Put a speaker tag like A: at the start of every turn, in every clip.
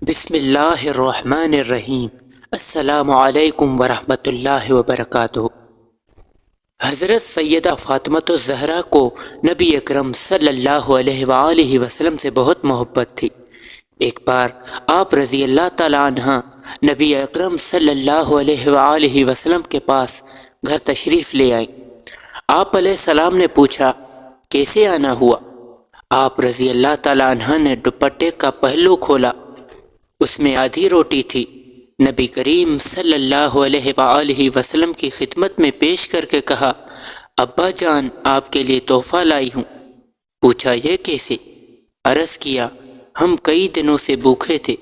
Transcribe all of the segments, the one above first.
A: بسم اللہ الرحمن الرحیم۔ السلام علیکم ورحمۃ اللہ وبرکاتہ۔ حضرت سیدہ فاطمۃ الزہرا کو نبی اکرم صلی اللہ علیہ وآلہ وسلم سے بہت محبت تھی۔ ایک بار آپ رضی اللہ تعالیٰ عنہ نبی اکرم صلی اللہ علیہ وآلہ وسلم کے پاس گھر تشریف لے آئیں۔ آپ علیہ السلام نے پوچھا، کیسے آنا ہوا؟ آپ رضی اللہ تعالیٰ عنہ نے دوپٹے کا پہلو کھولا، اس میں آدھی روٹی تھی۔ نبی کریم صلی اللہ علیہ وآلہ وسلم کی خدمت میں پیش کر کے کہا، ابا جان، آپ کے لیے تحفہ لائی ہوں۔ پوچھا، یہ کیسے؟ عرض کیا، ہم کئی دنوں سے بھوکے تھے۔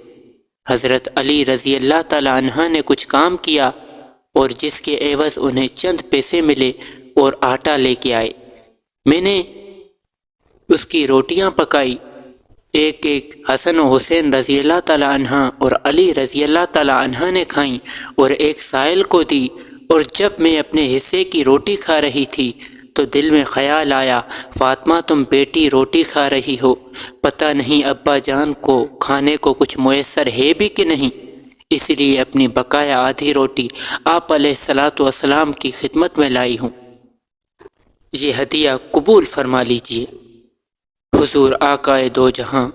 A: حضرت علی رضی اللہ تعالیٰ عنہ نے کچھ کام کیا اور جس کے عوض انہیں چند پیسے ملے اور آٹا لے کے آئے۔ میں نے اس کی روٹیاں پکائی، ایک ایک حسن و حسین رضی اللہ تعالیٰ عنہ اور علی رضی اللہ تعالیٰ عنہ نے کھائیں اور ایک سائل کو دی۔ اور جب میں اپنے حصے کی روٹی کھا رہی تھی تو دل میں خیال آیا، فاطمہ تم بیٹی روٹی کھا رہی ہو، پتہ نہیں ابا جان کو کھانے کو کچھ میسر ہے بھی کہ نہیں، اس لیے اپنی بقایا آدھی روٹی آپ علیہ الصلاۃ والسلام کی خدمت میں لائی ہوں، یہ ہدیہ قبول فرما لیجیے۔ حضور آقائے دو جہاں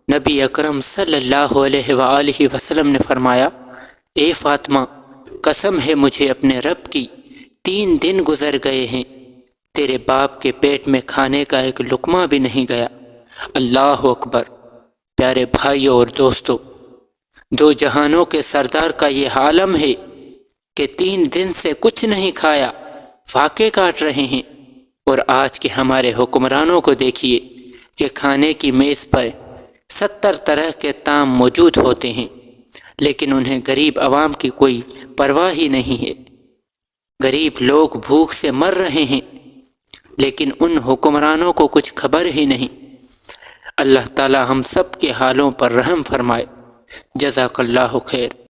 A: نبی اکرم صلی اللہ علیہ وآلہ وسلم نے فرمایا، اے فاطمہ، قسم ہے مجھے اپنے رب کی، 3 دن گزر گئے ہیں، تیرے باپ کے پیٹ میں کھانے کا ایک لقمہ بھی نہیں گیا۔ اللہ اکبر۔ پیارے بھائیوں اور دوستو، دو جہانوں کے سردار کا یہ عالم ہے کہ 3 دن سے کچھ نہیں کھایا، فاقے کاٹ رہے ہیں۔ اور آج کے ہمارے حکمرانوں کو دیکھیے کہ کھانے کی میز پر 70 طرح کے طعام موجود ہوتے ہیں، لیکن انہیں غریب عوام کی کوئی پرواہ ہی نہیں ہے۔ غریب لوگ بھوک سے مر رہے ہیں، لیکن ان حکمرانوں کو کچھ خبر ہی نہیں۔ اللہ تعالی ہم سب کے حالوں پر رحم فرمائے۔ جزاک اللہ خیر۔